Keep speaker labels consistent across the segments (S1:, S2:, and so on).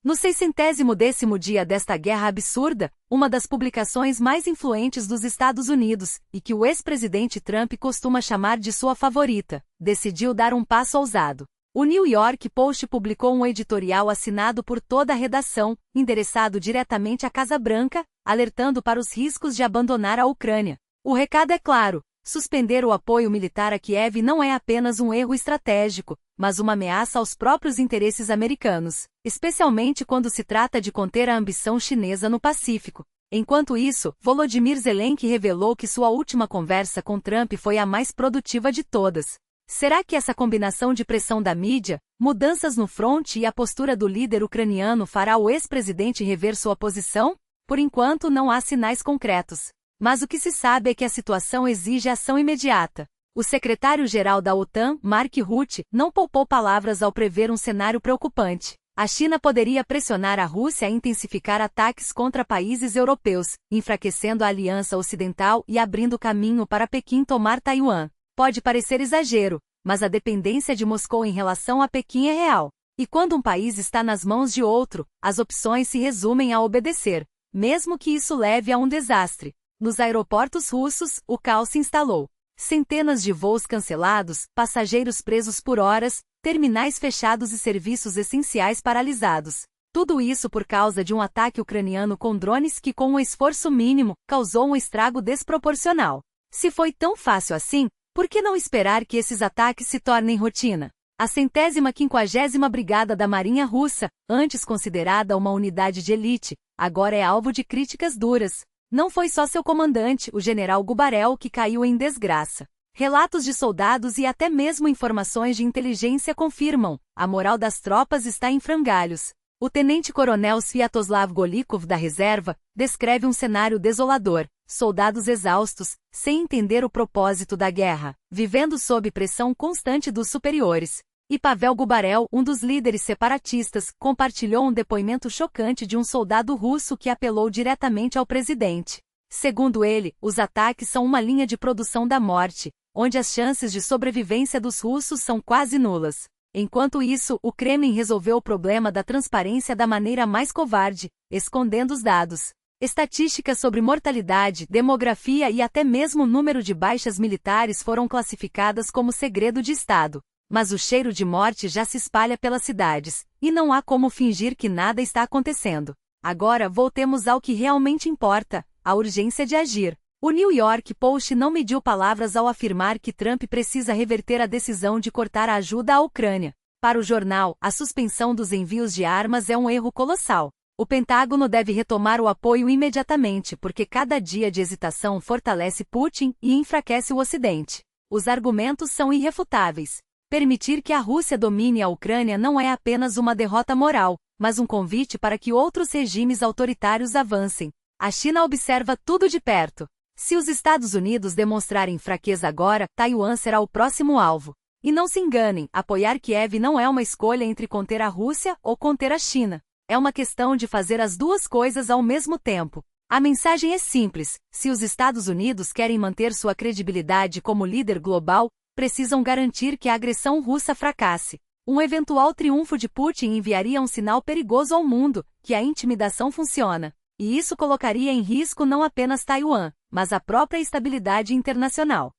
S1: No 610º dia desta guerra absurda, uma das publicações mais influentes dos Estados Unidos, e que o ex-presidente Trump costuma chamar de sua favorita, decidiu dar um passo ousado. O New York Post publicou um editorial assinado por toda a redação, endereçado diretamente à Casa Branca, alertando para os riscos de abandonar a Ucrânia. O recado é claro: suspender o apoio militar a Kiev não é apenas um erro estratégico, mas uma ameaça aos próprios interesses americanos, especialmente quando se trata de conter a ambição chinesa no Pacífico. Enquanto isso, Volodymyr Zelensky revelou que sua última conversa com Trump foi a mais produtiva de todas. Será que essa combinação de pressão da mídia, mudanças no fronte e a postura do líder ucraniano fará o ex-presidente rever sua posição? Por enquanto não há sinais concretos. Mas o que se sabe é que a situação exige ação imediata. O secretário-geral da OTAN, Mark Rutte, não poupou palavras ao prever um cenário preocupante. A China poderia pressionar a Rússia a intensificar ataques contra países europeus, enfraquecendo a aliança ocidental e abrindo caminho para Pequim tomar Taiwan. Pode parecer exagero, mas a dependência de Moscou em relação a Pequim é real. E quando um país está nas mãos de outro, as opções se resumem a obedecer, mesmo que isso leve a um desastre. Nos aeroportos russos, o caos se instalou. Centenas de voos cancelados, passageiros presos por horas, terminais fechados e serviços essenciais paralisados. Tudo isso por causa de um ataque ucraniano com drones que, com um esforço mínimo, causou um estrago desproporcional. Se foi tão fácil assim, por que não esperar que esses ataques se tornem rotina? A 150ª Brigada da Marinha Russa, antes considerada uma unidade de elite, agora é alvo de críticas duras. Não foi só seu comandante, o general Gubarel, que caiu em desgraça. Relatos de soldados e até mesmo informações de inteligência confirmam: a moral das tropas está em frangalhos. O tenente-coronel Sviatoslav Golikov da reserva descreve um cenário desolador: soldados exaustos, sem entender o propósito da guerra, vivendo sob pressão constante dos superiores. E Pavel Gubarel, um dos líderes separatistas, compartilhou um depoimento chocante de um soldado russo que apelou diretamente ao presidente. Segundo ele, os ataques são uma linha de produção da morte, onde as chances de sobrevivência dos russos são quase nulas. Enquanto isso, o Kremlin resolveu o problema da transparência da maneira mais covarde, escondendo os dados. Estatísticas sobre mortalidade, demografia e até mesmo o número de baixas militares foram classificadas como segredo de Estado. Mas o cheiro de morte já se espalha pelas cidades, e não há como fingir que nada está acontecendo. Agora voltemos ao que realmente importa: a urgência de agir. O New York Post não mediu palavras ao afirmar que Trump precisa reverter a decisão de cortar a ajuda à Ucrânia. Para o jornal, a suspensão dos envios de armas é um erro colossal. O Pentágono deve retomar o apoio imediatamente porque cada dia de hesitação fortalece Putin e enfraquece o Ocidente. Os argumentos são irrefutáveis. Permitir que a Rússia domine a Ucrânia não é apenas uma derrota moral, mas um convite para que outros regimes autoritários avancem. A China observa tudo de perto. Se os Estados Unidos demonstrarem fraqueza agora, Taiwan será o próximo alvo. E não se enganem, apoiar Kiev não é uma escolha entre conter a Rússia ou conter a China. É uma questão de fazer as duas coisas ao mesmo tempo. A mensagem é simples: se os Estados Unidos querem manter sua credibilidade como líder global, precisam garantir que a agressão russa fracasse. Um eventual triunfo de Putin enviaria um sinal perigoso ao mundo, que a intimidação funciona. E isso colocaria em risco não apenas Taiwan, mas a própria estabilidade internacional.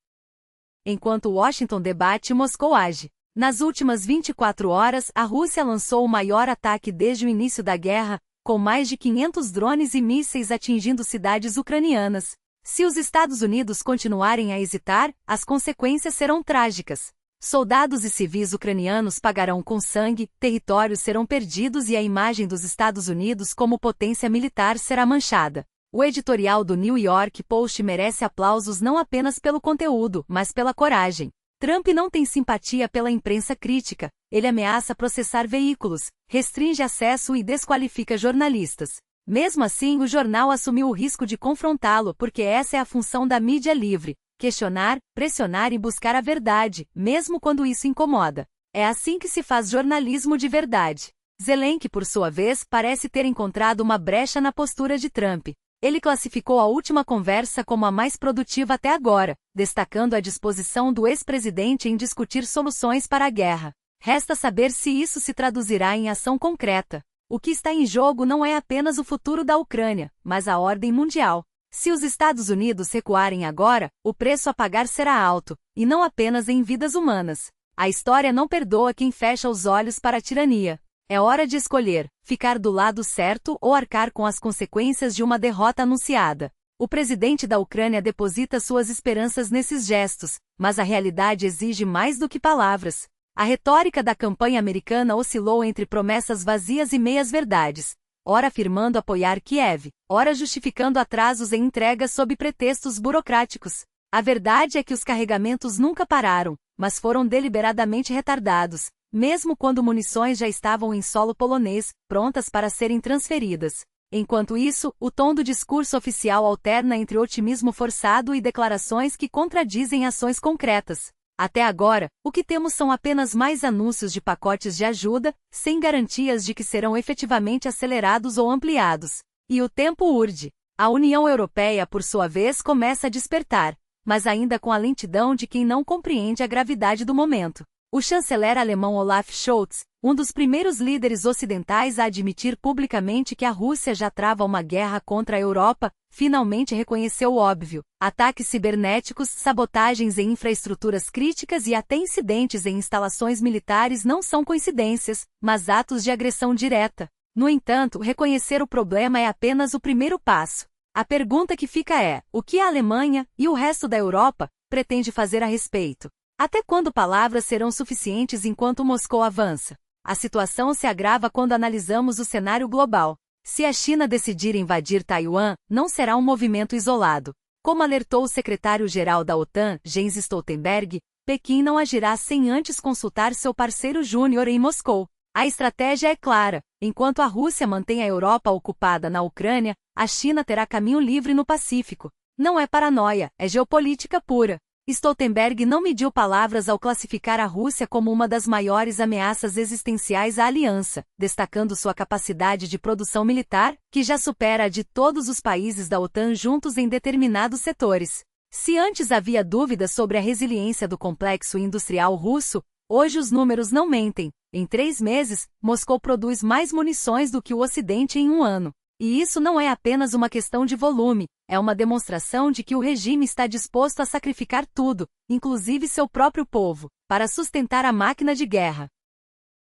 S1: Enquanto Washington debate, Moscou age. Nas últimas 24 horas, a Rússia lançou o maior ataque desde o início da guerra, com mais de 500 drones e mísseis atingindo cidades ucranianas. Se os Estados Unidos continuarem a hesitar, as consequências serão trágicas. Soldados e civis ucranianos pagarão com sangue, territórios serão perdidos e a imagem dos Estados Unidos como potência militar será manchada. O editorial do New York Post merece aplausos não apenas pelo conteúdo, mas pela coragem. Trump não tem simpatia pela imprensa crítica, ele ameaça processar veículos, restringe acesso e desqualifica jornalistas. Mesmo assim, o jornal assumiu o risco de confrontá-lo porque essa é a função da mídia livre: questionar, pressionar e buscar a verdade, mesmo quando isso incomoda. É assim que se faz jornalismo de verdade. Zelensky, por sua vez, parece ter encontrado uma brecha na postura de Trump. Ele classificou a última conversa como a mais produtiva até agora, destacando a disposição do ex-presidente em discutir soluções para a guerra. Resta saber se isso se traduzirá em ação concreta. O que está em jogo não é apenas o futuro da Ucrânia, mas a ordem mundial. Se os Estados Unidos recuarem agora, o preço a pagar será alto, e não apenas em vidas humanas. A história não perdoa quem fecha os olhos para a tirania. É hora de escolher, ficar do lado certo ou arcar com as consequências de uma derrota anunciada. O presidente da Ucrânia deposita suas esperanças nesses gestos, mas a realidade exige mais do que palavras. A retórica da campanha americana oscilou entre promessas vazias e meias-verdades, ora afirmando apoiar Kiev, ora justificando atrasos em entregas sob pretextos burocráticos. A verdade é que os carregamentos nunca pararam, mas foram deliberadamente retardados, mesmo quando munições já estavam em solo polonês, prontas para serem transferidas. Enquanto isso, o tom do discurso oficial alterna entre otimismo forçado e declarações que contradizem ações concretas. Até agora, o que temos são apenas mais anúncios de pacotes de ajuda, sem garantias de que serão efetivamente acelerados ou ampliados. E o tempo urge. A União Europeia, por sua vez, começa a despertar, mas ainda com a lentidão de quem não compreende a gravidade do momento. O chanceler alemão Olaf Scholz, um dos primeiros líderes ocidentais a admitir publicamente que a Rússia já trava uma guerra contra a Europa, finalmente reconheceu o óbvio. Ataques cibernéticos, sabotagens em infraestruturas críticas e até incidentes em instalações militares não são coincidências, mas atos de agressão direta. No entanto, reconhecer o problema é apenas o primeiro passo. A pergunta que fica é: o que a Alemanha, e o resto da Europa, pretende fazer a respeito? Até quando palavras serão suficientes enquanto Moscou avança? A situação se agrava quando analisamos o cenário global. Se a China decidir invadir Taiwan, não será um movimento isolado. Como alertou o secretário-geral da OTAN, Jens Stoltenberg, Pequim não agirá sem antes consultar seu parceiro júnior em Moscou. A estratégia é clara. Enquanto a Rússia mantém a Europa ocupada na Ucrânia, a China terá caminho livre no Pacífico. Não é paranoia, é geopolítica pura. Stoltenberg não mediu palavras ao classificar a Rússia como uma das maiores ameaças existenciais à aliança, destacando sua capacidade de produção militar, que já supera a de todos os países da OTAN juntos em determinados setores. Se antes havia dúvidas sobre a resiliência do complexo industrial russo, hoje os números não mentem. Em 3 meses, Moscou produz mais munições do que o Ocidente em um ano. E isso não é apenas uma questão de volume, é uma demonstração de que o regime está disposto a sacrificar tudo, inclusive seu próprio povo, para sustentar a máquina de guerra.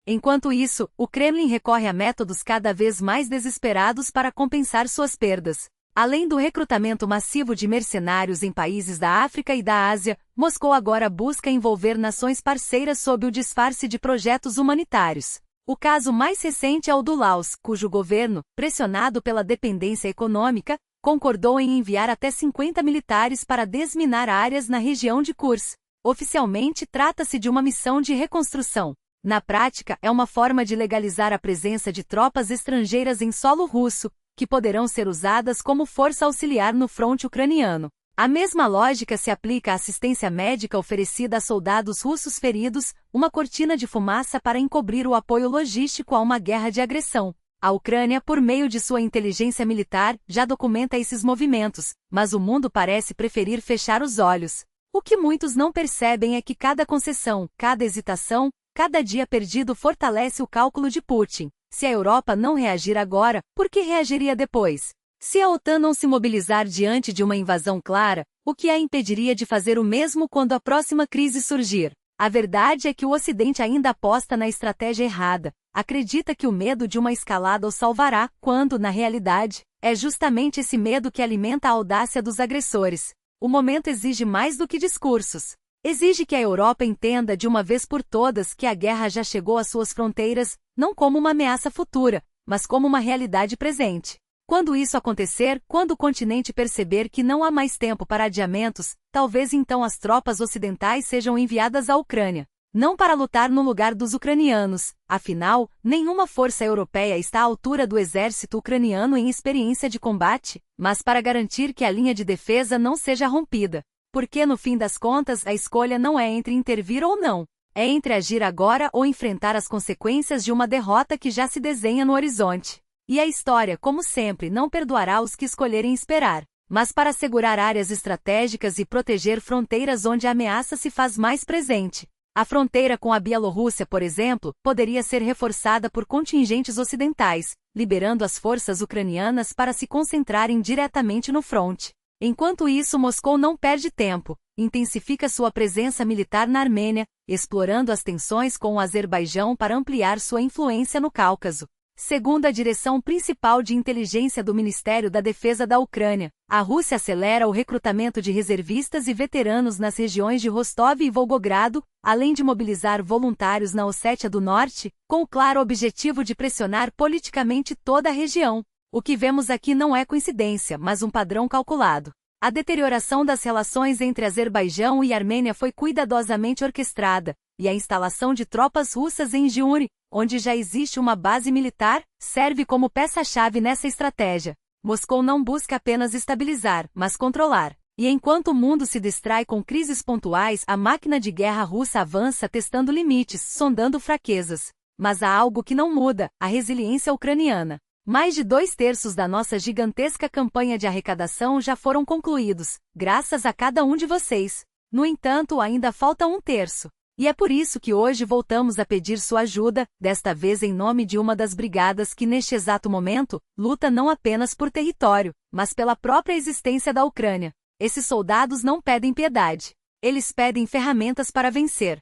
S1: Enquanto isso, o Kremlin recorre a métodos cada vez mais desesperados para compensar suas perdas. Além do recrutamento massivo de mercenários em países da África e da Ásia, Moscou agora busca envolver nações parceiras sob o disfarce de projetos humanitários. O caso mais recente é o do Laos, cujo governo, pressionado pela dependência econômica, concordou em enviar até 50 militares para desminar áreas na região de Kurs. Oficialmente, trata-se de uma missão de reconstrução. Na prática, é uma forma de legalizar a presença de tropas estrangeiras em solo russo, que poderão ser usadas como força auxiliar no fronte ucraniano. A mesma lógica se aplica à assistência médica oferecida a soldados russos feridos, uma cortina de fumaça para encobrir o apoio logístico a uma guerra de agressão. A Ucrânia, por meio de sua inteligência militar, já documenta esses movimentos, mas o mundo parece preferir fechar os olhos. O que muitos não percebem é que cada concessão, cada hesitação, cada dia perdido fortalece o cálculo de Putin. Se a Europa não reagir agora, por que reagiria depois? Se a OTAN não se mobilizar diante de uma invasão clara, o que a impediria de fazer o mesmo quando a próxima crise surgir? A verdade é que o Ocidente ainda aposta na estratégia errada, acredita que o medo de uma escalada o salvará, quando, na realidade, é justamente esse medo que alimenta a audácia dos agressores. O momento exige mais do que discursos. Exige que a Europa entenda de uma vez por todas que a guerra já chegou às suas fronteiras, não como uma ameaça futura, mas como uma realidade presente. Quando isso acontecer, quando o continente perceber que não há mais tempo para adiamentos, talvez então as tropas ocidentais sejam enviadas à Ucrânia. Não para lutar no lugar dos ucranianos, afinal, nenhuma força europeia está à altura do exército ucraniano em experiência de combate, mas para garantir que a linha de defesa não seja rompida. Porque no fim das contas a escolha não é entre intervir ou não, é entre agir agora ou enfrentar as consequências de uma derrota que já se desenha no horizonte. E a história, como sempre, não perdoará os que escolherem esperar. Mas para assegurar áreas estratégicas e proteger fronteiras onde a ameaça se faz mais presente, A fronteira com a Bielorrússia, por exemplo, poderia ser reforçada por contingentes ocidentais, liberando as forças ucranianas para se concentrarem diretamente no fronte. Enquanto isso, Moscou não perde tempo, intensifica sua presença militar na Armênia, explorando as tensões com o Azerbaijão para ampliar sua influência no Cáucaso. Segundo a direção principal de inteligência do Ministério da Defesa da Ucrânia, a Rússia acelera o recrutamento de reservistas e veteranos nas regiões de Rostov e Volgogrado, além de mobilizar voluntários na Ossétia do Norte, com o claro objetivo de pressionar politicamente toda a região. O que vemos aqui não é coincidência, mas um padrão calculado. A deterioração das relações entre Azerbaijão e Armênia foi cuidadosamente orquestrada, e a instalação de tropas russas em Gyumri, onde já existe uma base militar, serve como peça-chave nessa estratégia. Moscou não busca apenas estabilizar, mas controlar. E enquanto o mundo se distrai com crises pontuais, a máquina de guerra russa avança testando limites, sondando fraquezas. Mas há algo que não muda: a resiliência ucraniana. Mais de 2/3 da nossa gigantesca campanha de arrecadação já foram concluídos, graças a cada um de vocês. No entanto, ainda falta 1/3. E é por isso que hoje voltamos a pedir sua ajuda, desta vez em nome de uma das brigadas que neste exato momento, luta não apenas por território, mas pela própria existência da Ucrânia. Esses soldados não pedem piedade. Eles pedem ferramentas para vencer.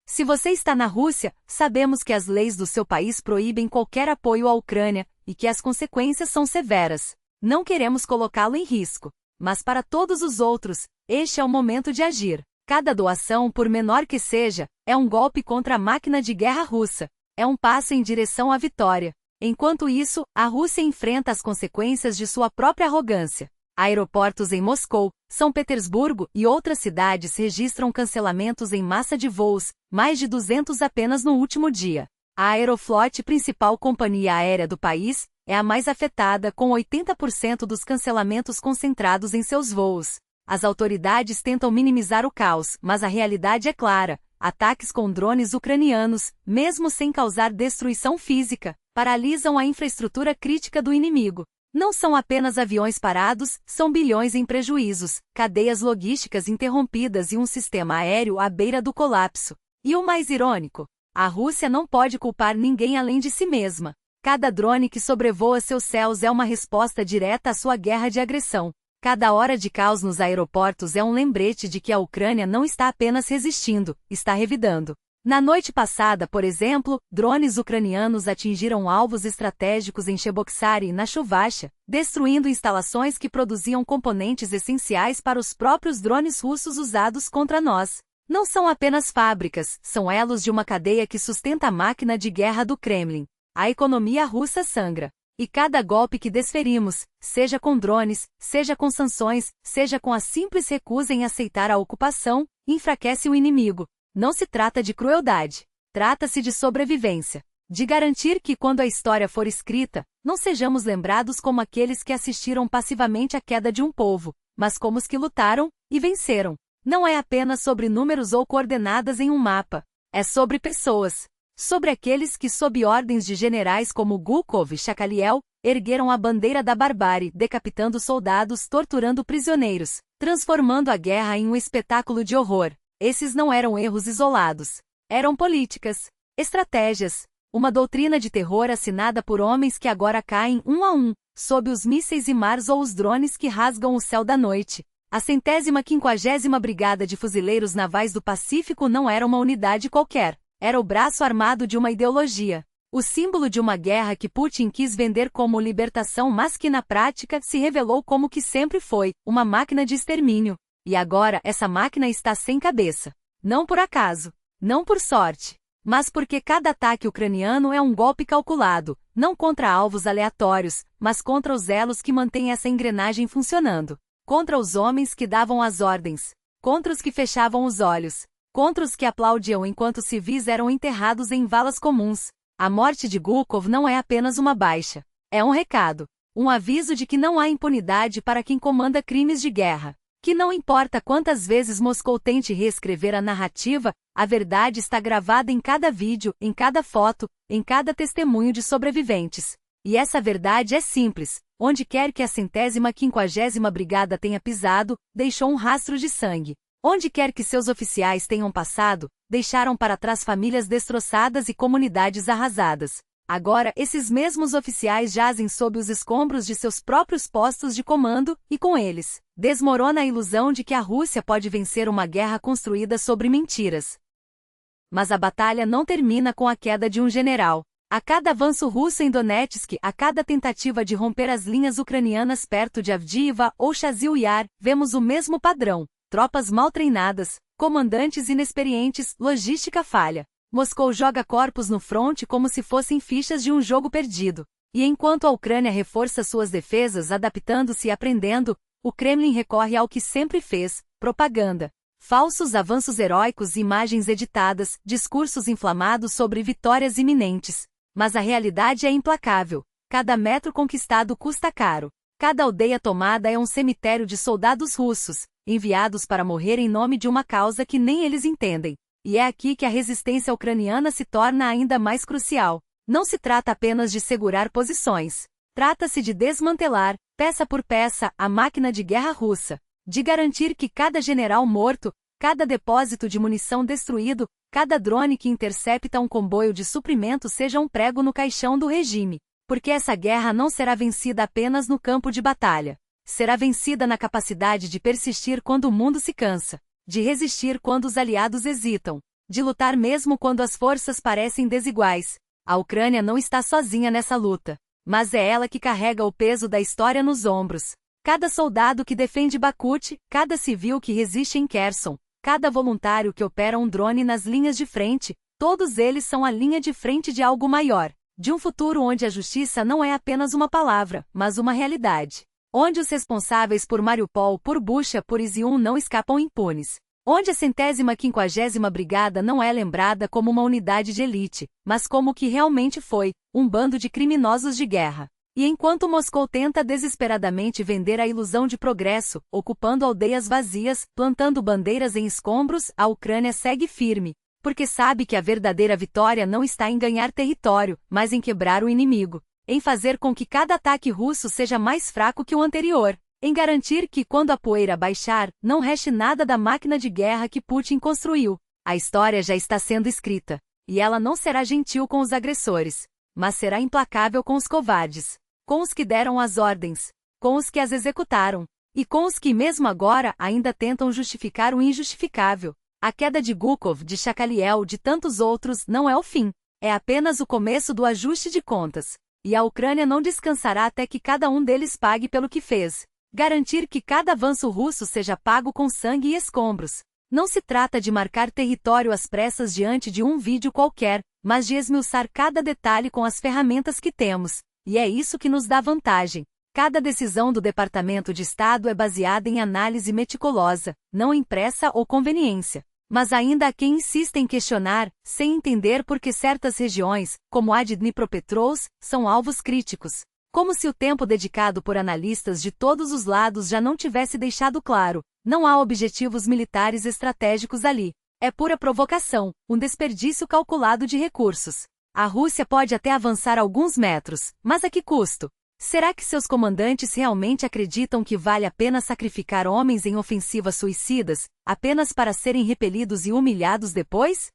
S1: Se você está na Rússia, sabemos que as leis do seu país proíbem qualquer apoio à Ucrânia, e que as consequências são severas. Não queremos colocá-lo em risco. Mas para todos os outros, este é o momento de agir. Cada doação, por menor que seja, é um golpe contra a máquina de guerra russa. É um passo em direção à vitória. Enquanto isso, a Rússia enfrenta as consequências de sua própria arrogância. Aeroportos em Moscou, São Petersburgo e outras cidades registram cancelamentos em massa de voos, mais de 200 apenas no último dia. A Aeroflot, principal companhia aérea do país, é a mais afetada, com 80% dos cancelamentos concentrados em seus voos. As autoridades tentam minimizar o caos, mas a realidade é clara: ataques com drones ucranianos, mesmo sem causar destruição física, paralisam a infraestrutura crítica do inimigo. Não são apenas aviões parados, são bilhões em prejuízos, cadeias logísticas interrompidas e um sistema aéreo à beira do colapso. E o mais irônico? A Rússia não pode culpar ninguém além de si mesma. Cada drone que sobrevoa seus céus é uma resposta direta à sua guerra de agressão. Cada hora de caos nos aeroportos é um lembrete de que a Ucrânia não está apenas resistindo, está revidando. Na noite passada, por exemplo, drones ucranianos atingiram alvos estratégicos em Cheboksary e na Chuvasha, destruindo instalações que produziam componentes essenciais para os próprios drones russos usados contra nós. Não são apenas fábricas, são elos de uma cadeia que sustenta a máquina de guerra do Kremlin. A economia russa sangra. E cada golpe que desferimos, seja com drones, seja com sanções, seja com a simples recusa em aceitar a ocupação, enfraquece o inimigo. Não se trata de crueldade. Trata-se de sobrevivência. De garantir que, quando a história for escrita, não sejamos lembrados como aqueles que assistiram passivamente à queda de um povo, mas como os que lutaram e venceram. Não é apenas sobre números ou coordenadas em um mapa. É sobre pessoas. Sobre aqueles que, sob ordens de generais como Gulkov e Shakaliel, ergueram a bandeira da barbárie, decapitando soldados, torturando prisioneiros, transformando a guerra em um espetáculo de horror. Esses não eram erros isolados. Eram políticas, estratégias, uma doutrina de terror assinada por homens que agora caem um a um, sob os mísseis e Mars ou os drones que rasgam o céu da noite. A 150ª Brigada de Fuzileiros Navais do Pacífico não era uma unidade qualquer. Era o braço armado de uma ideologia. O símbolo de uma guerra que Putin quis vender como libertação, mas que na prática se revelou como que sempre foi, uma máquina de extermínio. E agora essa máquina está sem cabeça. Não por acaso, não por sorte, mas porque cada ataque ucraniano é um golpe calculado, não contra alvos aleatórios, mas contra os elos que mantêm essa engrenagem funcionando. Contra os homens que davam as ordens, contra os que fechavam os olhos, contra os que aplaudiam enquanto civis eram enterrados em valas comuns. A morte de Gulkov não é apenas uma baixa. É um recado. Um aviso de que não há impunidade para quem comanda crimes de guerra. Que não importa quantas vezes Moscou tente reescrever a narrativa, a verdade está gravada em cada vídeo, em cada foto, em cada testemunho de sobreviventes. E essa verdade é simples. Onde quer que a 150ª Brigada tenha pisado, deixou um rastro de sangue. Onde quer que seus oficiais tenham passado, deixaram para trás famílias destroçadas e comunidades arrasadas. Agora, esses mesmos oficiais jazem sob os escombros de seus próprios postos de comando, e com eles, desmorona a ilusão de que a Rússia pode vencer uma guerra construída sobre mentiras. Mas a batalha não termina com a queda de um general. A cada avanço russo em Donetsk, a cada tentativa de romper as linhas ucranianas perto de Avdiivka ou Chasiv Yar, vemos o mesmo padrão: tropas mal treinadas, comandantes inexperientes, logística falha. Moscou joga corpos no fronte como se fossem fichas de um jogo perdido. E enquanto a Ucrânia reforça suas defesas adaptando-se e aprendendo, o Kremlin recorre ao que sempre fez: propaganda. Falsos avanços heróicos e imagens editadas, discursos inflamados sobre vitórias iminentes. Mas a realidade é implacável. Cada metro conquistado custa caro. Cada aldeia tomada é um cemitério de soldados russos, enviados para morrer em nome de uma causa que nem eles entendem. E é aqui que a resistência ucraniana se torna ainda mais crucial. Não se trata apenas de segurar posições. Trata-se de desmantelar, peça por peça, a máquina de guerra russa. De garantir que cada general morto, cada depósito de munição destruído, cada drone que intercepta um comboio de suprimento seja um prego no caixão do regime. Porque essa guerra não será vencida apenas no campo de batalha. Será vencida na capacidade de persistir quando o mundo se cansa. De resistir quando os aliados hesitam, de lutar mesmo quando as forças parecem desiguais. A Ucrânia não está sozinha nessa luta, mas é ela que carrega o peso da história nos ombros. Cada soldado que defende Bakhmut, cada civil que resiste em Kherson, cada voluntário que opera um drone nas linhas de frente, todos eles são a linha de frente de algo maior, de um futuro onde a justiça não é apenas uma palavra, mas uma realidade. Onde os responsáveis por Mariupol, por Bucha, por Izium não escapam impunes. Onde a 150ª Brigada não é lembrada como uma unidade de elite, mas como o que realmente foi, um bando de criminosos de guerra. E enquanto Moscou tenta desesperadamente vender a ilusão de progresso, ocupando aldeias vazias, plantando bandeiras em escombros, a Ucrânia segue firme, porque sabe que a verdadeira vitória não está em ganhar território, mas em quebrar o inimigo. Em fazer com que cada ataque russo seja mais fraco que o anterior, em garantir que, quando a poeira baixar, não reste nada da máquina de guerra que Putin construiu. A história já está sendo escrita, e ela não será gentil com os agressores, mas será implacável com os covardes, com os que deram as ordens, com os que as executaram, e com os que mesmo agora ainda tentam justificar o injustificável. A queda de Gukov, de Shakaliel, de tantos outros, não é o fim, é apenas o começo do ajuste de contas. E a Ucrânia não descansará até que cada um deles pague pelo que fez. Garantir que cada avanço russo seja pago com sangue e escombros. Não se trata de marcar território às pressas diante de um vídeo qualquer, mas de esmiuçar cada detalhe com as ferramentas que temos. E é isso que nos dá vantagem. Cada decisão do Departamento de Estado é baseada em análise meticulosa, não em pressa ou conveniência. Mas ainda há quem insista em questionar, sem entender por que certas regiões, como a de Dnipropetrovsk, são alvos críticos. Como se o tempo dedicado por analistas de todos os lados já não tivesse deixado claro, não há objetivos militares estratégicos ali. É pura provocação, um desperdício calculado de recursos. A Rússia pode até avançar alguns metros, mas a que custo? Será que seus comandantes realmente acreditam que vale a pena sacrificar homens em ofensivas suicidas, apenas para serem repelidos e humilhados depois?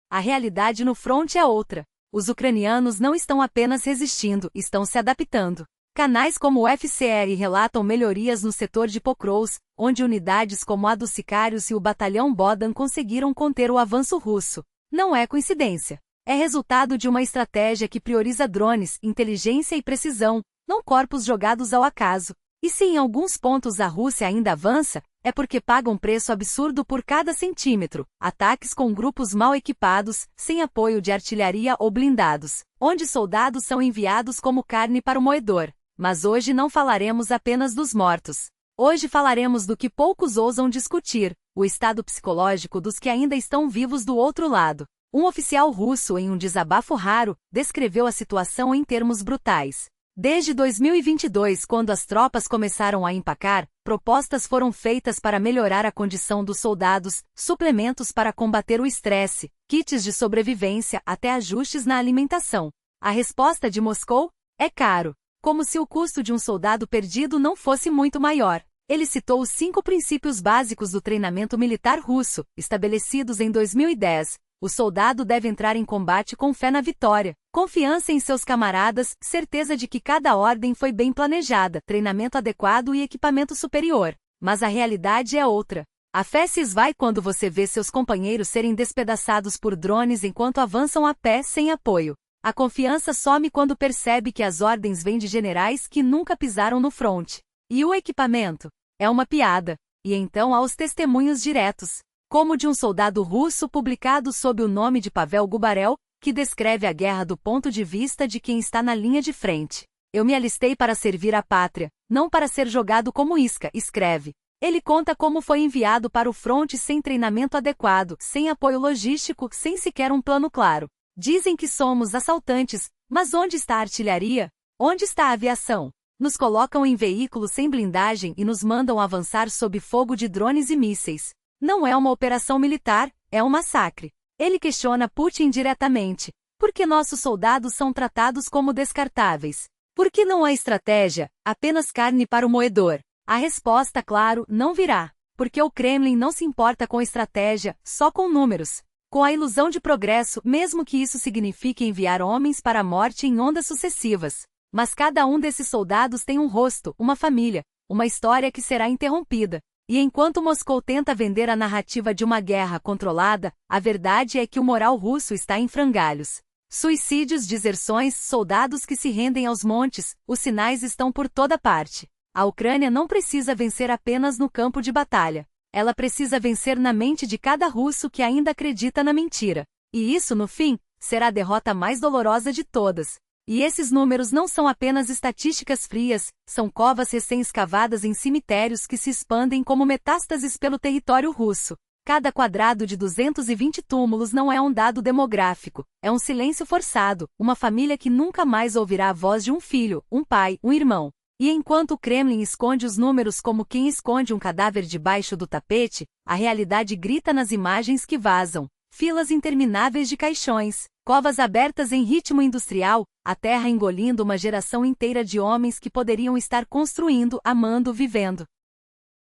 S1: A realidade no fronte é outra. Os ucranianos não estão apenas resistindo, estão se adaptando. Canais como o FCR relatam melhorias no setor de Pokrovsk, onde unidades como a dos Sicários e o batalhão Bodan conseguiram conter o avanço russo. Não é coincidência. É resultado de uma estratégia que prioriza drones, inteligência e precisão, não corpos jogados ao acaso. E se em alguns pontos a Rússia ainda avança, é porque paga um preço absurdo por cada centímetro, ataques com grupos mal equipados, sem apoio de artilharia ou blindados, onde soldados são enviados como carne para o moedor. Mas hoje não falaremos apenas dos mortos. Hoje falaremos do que poucos ousam discutir, o estado psicológico dos que ainda estão vivos do outro lado. Um oficial russo, em um desabafo raro, descreveu a situação em termos brutais. Desde 2022, quando as tropas começaram a empacar, propostas foram feitas para melhorar a condição dos soldados, suplementos para combater o estresse, kits de sobrevivência, até ajustes na alimentação. A resposta de Moscou? É caro. Como se o custo de um soldado perdido não fosse muito maior. Ele citou os 5 princípios básicos do treinamento militar russo, estabelecidos em 2010. O soldado deve entrar em combate com fé na vitória, confiança em seus camaradas, certeza de que cada ordem foi bem planejada, treinamento adequado e equipamento superior. Mas a realidade é outra. A fé se esvai quando você vê seus companheiros serem despedaçados por drones enquanto avançam a pé sem apoio. A confiança some quando percebe que as ordens vêm de generais que nunca pisaram no fronte. E o equipamento? É uma piada. E então há os testemunhos diretos, como de um soldado russo publicado sob o nome de Pavel Gubarel, que descreve a guerra do ponto de vista de quem está na linha de frente. Eu me alistei para servir a pátria, não para ser jogado como isca, escreve. Ele conta como foi enviado para o fronte sem treinamento adequado, sem apoio logístico, sem sequer um plano claro. Dizem que somos assaltantes, mas onde está a artilharia? Onde está a aviação? Nos colocam em veículos sem blindagem e nos mandam avançar sob fogo de drones e mísseis. Não é uma operação militar, é um massacre. Ele questiona Putin diretamente. Por que nossos soldados são tratados como descartáveis? Por que não há estratégia, apenas carne para o moedor? A resposta, claro, não virá. Porque o Kremlin não se importa com estratégia, só com números. Com a ilusão de progresso, mesmo que isso signifique enviar homens para a morte em ondas sucessivas. Mas cada um desses soldados tem um rosto, uma família, uma história que será interrompida. E enquanto Moscou tenta vender a narrativa de uma guerra controlada, a verdade é que o moral russo está em frangalhos. Suicídios, deserções, soldados que se rendem aos montes, os sinais estão por toda parte. A Ucrânia não precisa vencer apenas no campo de batalha. Ela precisa vencer na mente de cada russo que ainda acredita na mentira. E isso, no fim, será a derrota mais dolorosa de todas. E esses números não são apenas estatísticas frias, são covas recém-escavadas em cemitérios que se expandem como metástases pelo território russo. Cada quadrado de 220 túmulos não é um dado demográfico, é um silêncio forçado, uma família que nunca mais ouvirá a voz de um filho, um pai, um irmão. E enquanto o Kremlin esconde os números como quem esconde um cadáver debaixo do tapete, a realidade grita nas imagens que vazam. Filas intermináveis de caixões, covas abertas em ritmo industrial, a terra engolindo uma geração inteira de homens que poderiam estar construindo, amando, vivendo.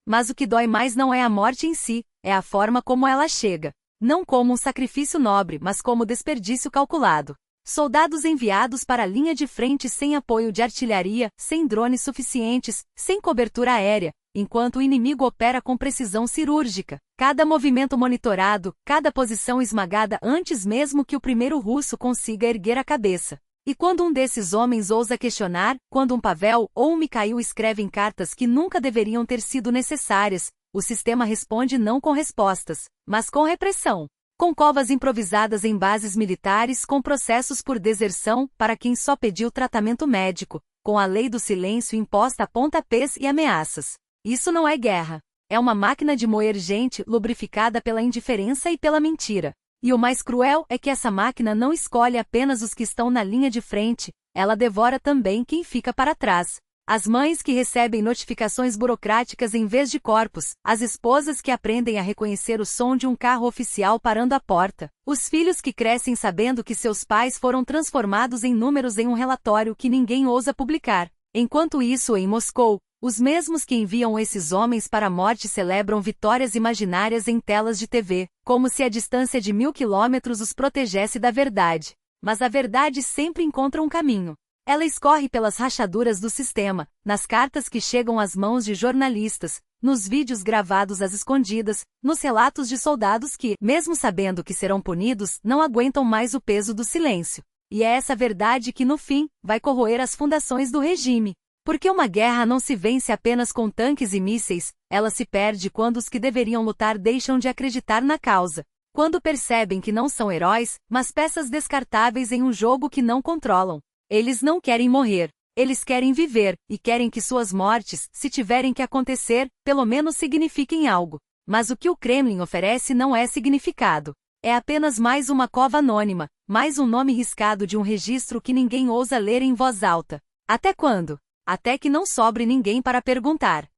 S1: Mas o que dói mais não é a morte em si, é a forma como ela chega. Não como um sacrifício nobre, mas como desperdício calculado. Soldados enviados para a linha de frente sem apoio de artilharia, sem drones suficientes, sem cobertura aérea, enquanto o inimigo opera com precisão cirúrgica. Cada movimento monitorado, cada posição esmagada antes mesmo que o primeiro russo consiga erguer a cabeça. E quando um desses homens ousa questionar, quando um Pavel ou um Mikhail escrevem cartas que nunca deveriam ter sido necessárias, o sistema responde não com respostas, mas com repressão. Com covas improvisadas em bases militares, com processos por deserção para quem só pediu tratamento médico, com a lei do silêncio imposta a pontapés e ameaças. Isso não é guerra. É uma máquina de moer gente lubrificada pela indiferença e pela mentira. E o mais cruel é que essa máquina não escolhe apenas os que estão na linha de frente, ela devora também quem fica para trás. As mães que recebem notificações burocráticas em vez de corpos, as esposas que aprendem a reconhecer o som de um carro oficial parando à porta, os filhos que crescem sabendo que seus pais foram transformados em números em um relatório que ninguém ousa publicar. Enquanto isso, em Moscou, os mesmos que enviam esses homens para a morte celebram vitórias imaginárias em telas de TV, como se a distância de 1000 quilômetros os protegesse da verdade. Mas a verdade sempre encontra um caminho. Ela escorre pelas rachaduras do sistema, nas cartas que chegam às mãos de jornalistas, nos vídeos gravados às escondidas, nos relatos de soldados que, mesmo sabendo que serão punidos, não aguentam mais o peso do silêncio. E é essa verdade que, no fim, vai corroer as fundações do regime. Porque uma guerra não se vence apenas com tanques e mísseis, ela se perde quando os que deveriam lutar deixam de acreditar na causa. Quando percebem que não são heróis, mas peças descartáveis em um jogo que não controlam. Eles não querem morrer, eles querem viver, e querem que suas mortes, se tiverem que acontecer, pelo menos signifiquem algo. Mas o que o Kremlin oferece não é significado. É apenas mais uma cova anônima, mais um nome riscado de um registro que ninguém ousa ler em voz alta. Até quando? Até que não sobre ninguém para perguntar.